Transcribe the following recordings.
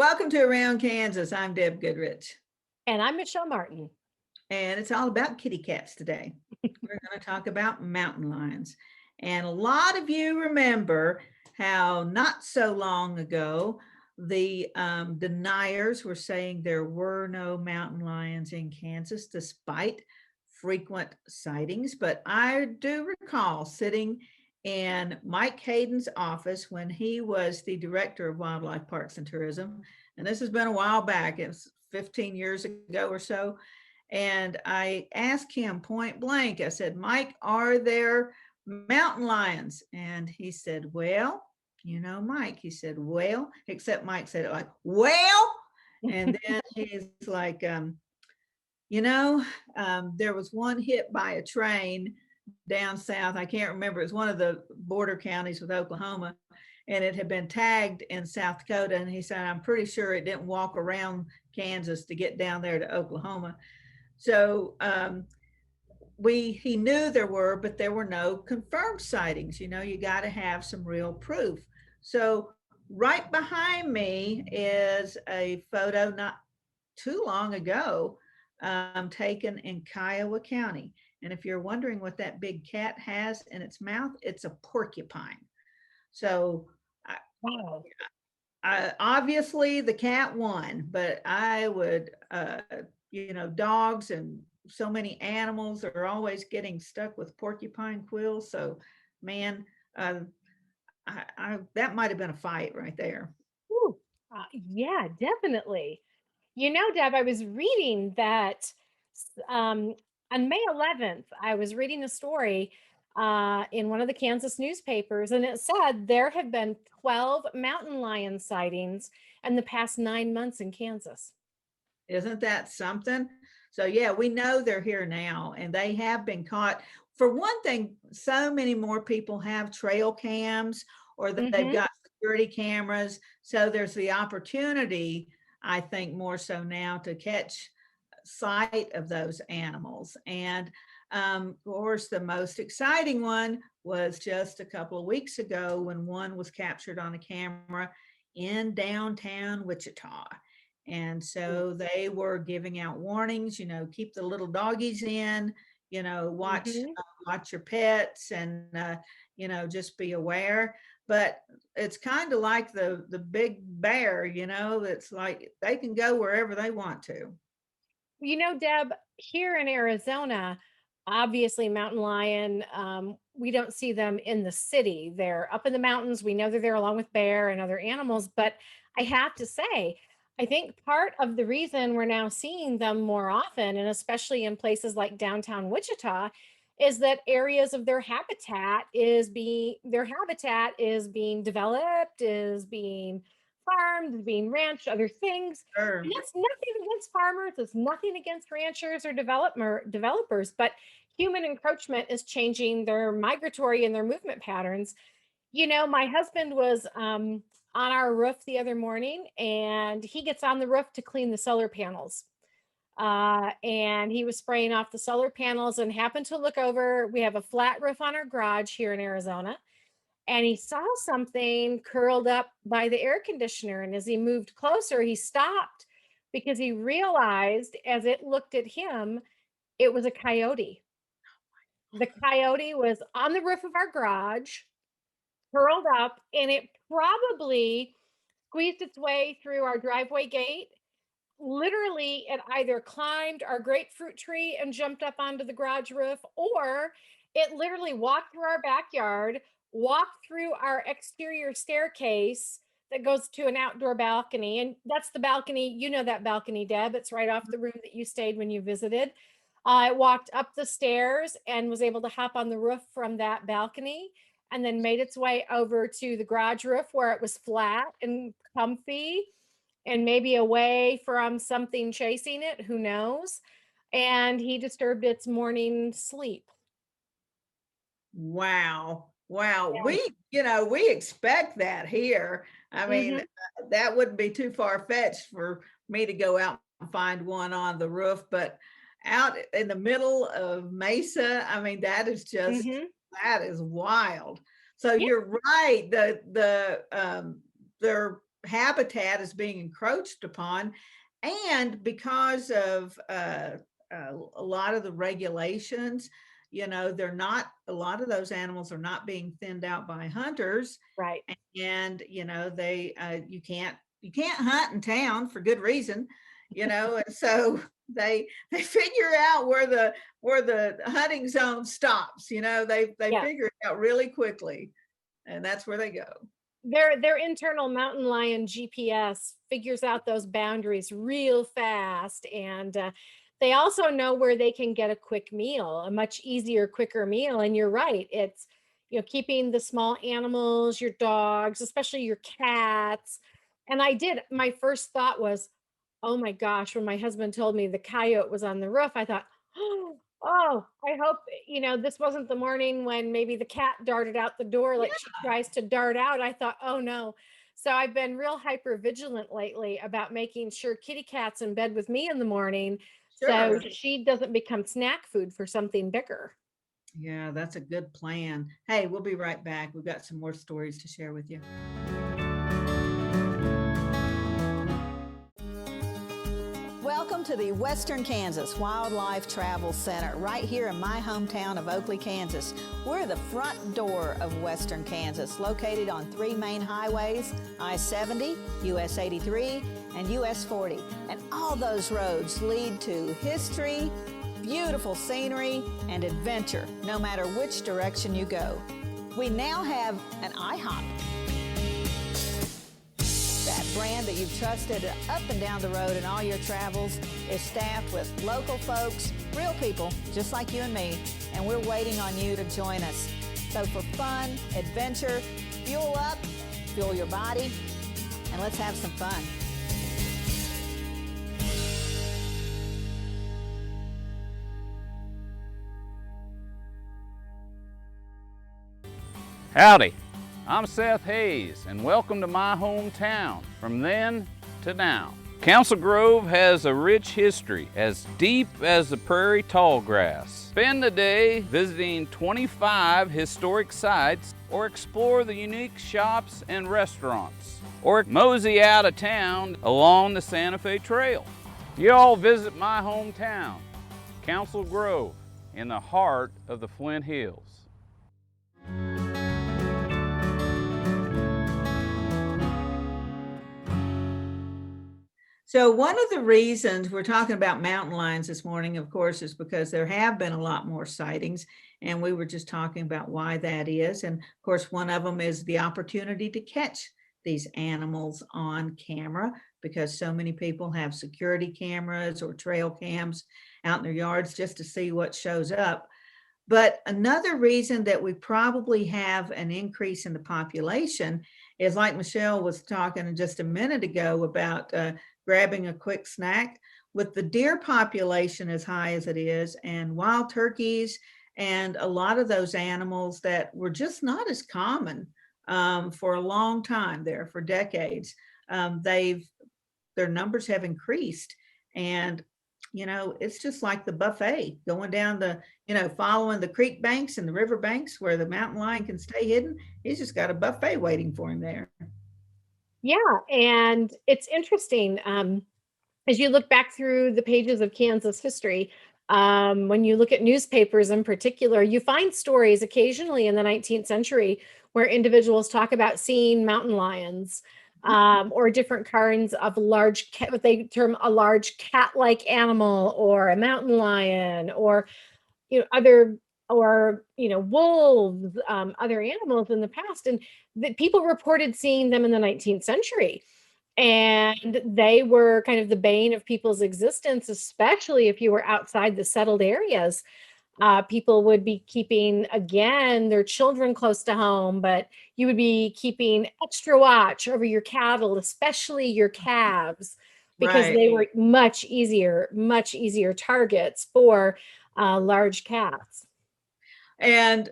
Welcome to Around Kansas. I'm Deb Goodrich, And I'm Michelle Martin. and it's all about kitty cats today. We're going to talk about mountain lions. And a lot of you remember how not so long ago the deniers were saying there were no mountain lions in Kansas despite frequent sightings. But I do recall sitting in Mike Hayden's office when he was the director of Wildlife Parks and Tourism. And this has been a while back, it's 15 years ago or so. And I asked him point blank, I said, Mike, are there mountain lions? And he said, well, Mike, he said, well, except Mike said it like, well, and then he's like, there was one hit by a train down south. I can't remember. It's one of the border counties with Oklahoma, and it had been tagged in South Dakota. And he said, I'm pretty sure it didn't walk around Kansas to get down there to Oklahoma. So he knew there were, but there were no confirmed sightings. You got to have some real proof. So right behind me is a photo not too long ago taken in Kiowa County. And if you're wondering what that big cat has in its mouth, it's a porcupine. So Wow. obviously the cat won, but I would, dogs and so many animals are always getting stuck with porcupine quills. So, man, that might have been a fight right there. Ooh, yeah, definitely. Deb, I was reading that on May 11th, I was reading a story in one of the Kansas newspapers, and it said there have been 12 mountain lion sightings in the past 9 months in Kansas. Isn't that something? So, yeah, we know they're here now and they have been caught. For one thing, so many more people have trail cams or they've Mm-hmm. got security cameras. So, there's the opportunity, I think, more so now to catch sight of those animals. And of course, the most exciting one was just a couple of weeks ago when one was captured on a camera in downtown Wichita. And so they were giving out warnings, keep the little doggies in, Mm-hmm. watch your pets and, just be aware. But it's kind of like the big bear, it's like they can go wherever they want to. Deb, here in Arizona, obviously mountain lion, we don't see them in the city. They're up in the mountains. We know they're there along with bear and other animals. But I have to say, I think part of the reason we're now seeing them more often, and especially in places like downtown Wichita, is that areas of their habitat is being developed, is being farmed, being ranched, other things. Sure. And that's nothing against farmers, it's nothing against ranchers or developers, but human encroachment is changing their migratory and their movement patterns. My husband was on our roof the other morning, and he gets on the roof to clean the solar panels. And he was spraying off the solar panels and happened to look over. We have a flat roof on our garage here in Arizona, and he saw something curled up by the air conditioner. And as he moved closer, he stopped because he realized as it looked at him, it was a coyote. The coyote was on the roof of our garage, curled up, and it probably squeezed its way through our driveway gate. Literally, it either climbed our grapefruit tree and jumped up onto the garage roof, or it literally walked through our backyard, walked through our exterior staircase that goes to an outdoor balcony. And that's the balcony. You know that balcony, Deb. It's right off the room that you stayed when you visited. It walked up the stairs and was able to hop on the roof from that balcony, and then made its way over to the garage roof where it was flat and comfy and maybe away from something chasing it, who knows? And he disturbed its morning sleep. Wow. Wow. Yeah. We expect that here. I mean, Mhm. that wouldn't be too far fetched for me to go out and find one on the roof, but out in the middle of Mesa, I mean, Mhm. that is wild. So Yeah. you're right. They're habitat is being encroached upon, and because of a lot of the regulations, they're not, a lot of those animals are not being thinned out by hunters, Right. and they you can't hunt in town for good reason, and so they figure out where the hunting zone stops. They Yeah. figure it out really quickly, and that's where they go. Their internal mountain lion GPS figures out those boundaries real fast, and they also know where they can get a quick meal, a much easier, quicker meal. And you're right, it's keeping the small animals, your dogs, especially your cats. And my first thought was, oh my gosh, when my husband told me the coyote was on the roof, I thought, oh, I hope, this wasn't the morning when maybe the cat darted out the door like she tries to dart out. I thought, oh no. So I've been real hyper vigilant lately about making sure kitty cat's in bed with me in the morning so Sure. she doesn't become snack food for something bigger. Yeah, that's a good plan. Hey, we'll be right back. We've got some more stories to share with you. Welcome to the Western Kansas Wildlife Travel Center, right here in my hometown of Oakley, Kansas. We're the front door of Western Kansas, located on 3 main highways, I-70, US 83, and US 40. And all those roads lead to history, beautiful scenery, and adventure, no matter which direction you go. We now have an IHOP. That brand that you've trusted up and down the road in all your travels is staffed with local folks, real people just like you and me, and we're waiting on you to join us. So for fun, adventure, fuel up, fuel your body, and let's have some fun. Howdy, I'm Seth Hayes, and welcome to my hometown, from then to now. Council Grove has a rich history as deep as the prairie tallgrass. Spend the day visiting 25 historic sites, or explore the unique shops and restaurants, or mosey out of town along the Santa Fe Trail. You all visit my hometown, Council Grove, in the heart of the Flint Hills. So one of the reasons we're talking about mountain lions this morning, of course, is because there have been a lot more sightings, and we were just talking about why that is. And of course, one of them is the opportunity to catch these animals on camera, because so many people have security cameras or trail cams out in their yards just to see what shows up. But another reason that we probably have an increase in the population is, like Michelle was talking just a minute ago about grabbing a quick snack. With the deer population as high as it is, and wild turkeys, and a lot of those animals that were just not as common for a long time there, for decades, their numbers have increased. And it's just like the buffet going down following the creek banks and the river banks where the mountain lion can stay hidden. He's just got a buffet waiting for him there. Yeah, and it's interesting, as you look back through the pages of Kansas history, when you look at newspapers in particular, you find stories occasionally in the 19th century where individuals talk about seeing mountain lions, or different kinds of what they term a large cat-like animal, or a mountain lion, or other, or wolves, other animals in the past, and that people reported seeing them in the 19th century. And they were kind of the bane of people's existence, especially if you were outside the settled areas. People would be keeping, again, their children close to home, but you would be keeping extra watch over your cattle, especially your calves, because Right. they were much easier targets for large cats. And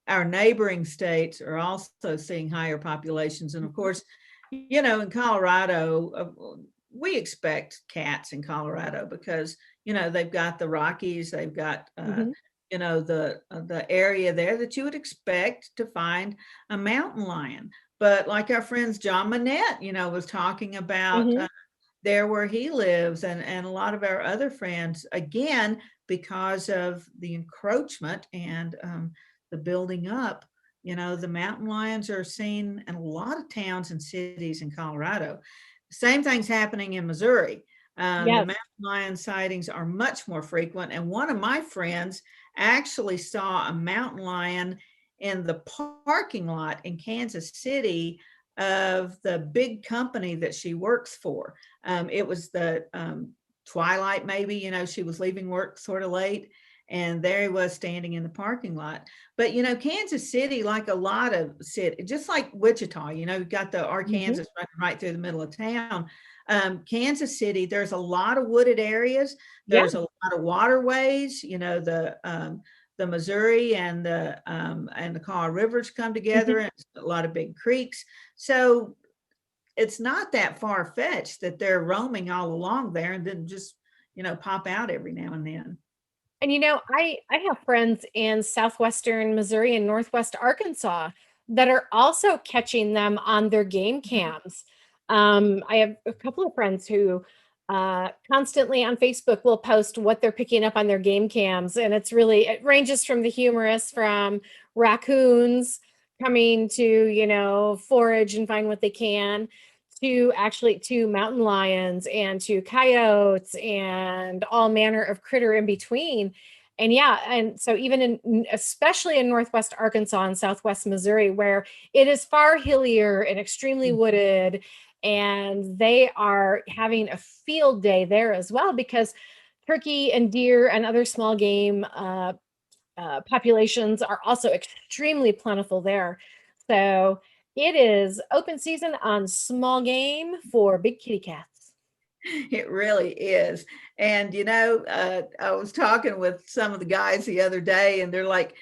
our neighboring states are also seeing higher populations. And of course, in Colorado, we expect cats in Colorado because, they've got the Rockies, they've got, Mhm. the area there that you would expect to find a mountain lion. but like our friends John Manette, was talking about Mhm. there where he lives, and a lot of our other friends, again, because of the encroachment and the building up, the mountain lions are seen in a lot of towns and cities in Colorado. Same thing's happening in Missouri. The Yes. mountain lion sightings are much more frequent. And one of my friends actually saw a mountain lion in the parking lot in Kansas City of the big company that she works for. It was the twilight, maybe, she was leaving work sort of late. And there he was standing in the parking lot. But, Kansas City, like a lot of city, just like Wichita, you've got the Arkansas running right through the middle of town. Kansas City, there's a lot of wooded areas. Yeah. There's a lot of waterways, the Missouri and the Colorado rivers come together, and a lot of big creeks. So it's not that far fetched that they're roaming all along there and then just, pop out every now and then. And I have friends in southwestern Missouri and northwest Arkansas that are also catching them on their game cams. I have a couple of friends who constantly on Facebook will post what they're picking up on their game cams, and it ranges from the humorous, from raccoons coming to forage and find what they can, to mountain lions and to coyotes and all manner of critter in between. And yeah, and so especially in northwest Arkansas and southwest Missouri, where it is far hillier and extremely wooded, and they are having a field day there as well, because turkey and deer and other small game populations are also extremely plentiful there. So it is open season on small game for big kitty cats. It really is. And, I was talking with some of the guys the other day, and they're like,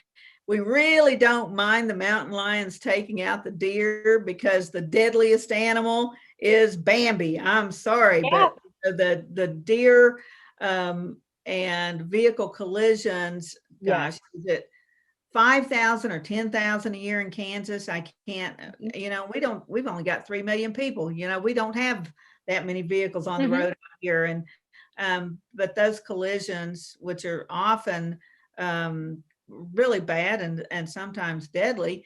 we really don't mind the mountain lions taking out the deer because the deadliest animal is Bambi. I'm sorry, Yeah. but the deer and vehicle collisions, gosh, is it 5,000 or 10,000 a year in Kansas? I can't, we've only got 3 million people, we don't have that many vehicles on the road out here. And, but those collisions, which are often really bad and sometimes deadly,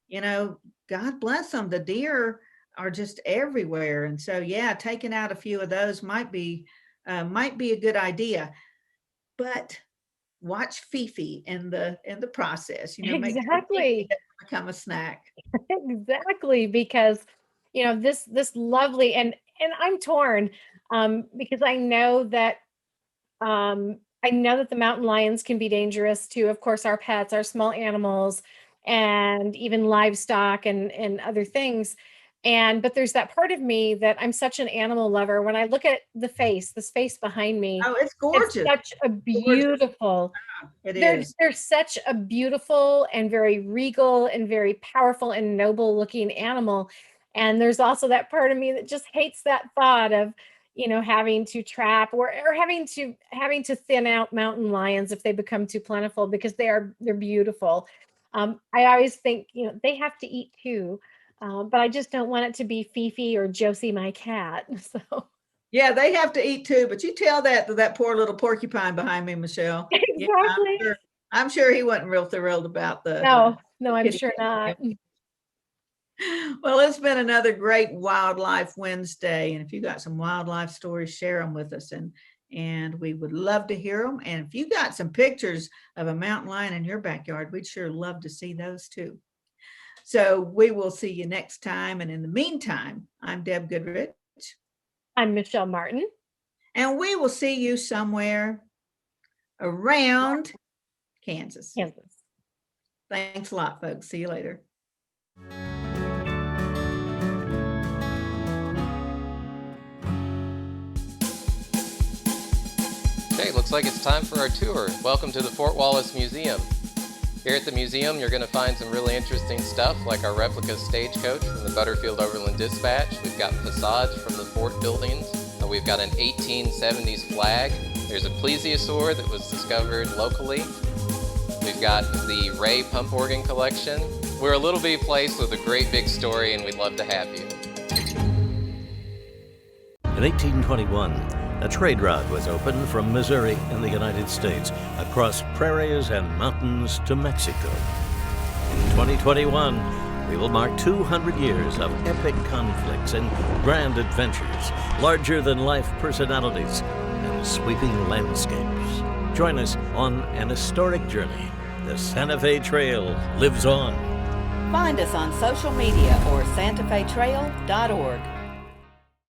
God bless them. The deer are just everywhere. And so, yeah, taking out a few of those might be a good idea, but watch Fifi in the process, make sure Exactly. Fifi doesn't become a snack. Exactly, because this lovely, and I'm torn because I know that the mountain lions can be dangerous to, of course, our pets, our small animals, and even livestock and other things. But there's that part of me that I'm such an animal lover. When I look at this face behind me, Oh, it's gorgeous. it's such a beautiful, It is. there's such a beautiful and very regal and very powerful and noble looking animal. And there's also that part of me that just hates that thought of, having to trap or having to thin out mountain lions if they become too plentiful, because they're beautiful. I always think, they have to eat too. But I just don't want it to be Fifi or Josie, my cat. So Yeah, they have to eat too, but you tell that to that poor little porcupine behind me, Michelle. Yeah, exactly. I'm sure he wasn't real thrilled about the No, I'm kitty sure cat. not. Well, it's been another great Wildlife Wednesday, and if you got some wildlife stories, share them with us, and we would love to hear them. And if you got some pictures of a mountain lion in your backyard, we'd sure love to see those too. So we will see you next time. And in the meantime, I'm Deb Goodrich. I'm Michelle Martin. And we will see you somewhere around Kansas. Thanks a lot, folks. See you later. Okay, looks like it's time for our tour. Welcome to the Fort Wallace Museum. Here at the museum, you're going to find some really interesting stuff, like our replica stagecoach from the Butterfield Overland Dispatch. We've got facades from the fort buildings. We've got an 1870s flag. There's a plesiosaur that was discovered locally. We've got the Ray pump organ collection. We're a little bitty place with a great big story, and we'd love to have you. In 1821, a trade route was opened from Missouri in the United States across prairies and mountains to Mexico. In 2021, we will mark 200 years of epic conflicts and grand adventures, larger-than-life personalities, and sweeping landscapes. Join us on an historic journey. The Santa Fe Trail lives on. Find us on social media or santafetrail.org.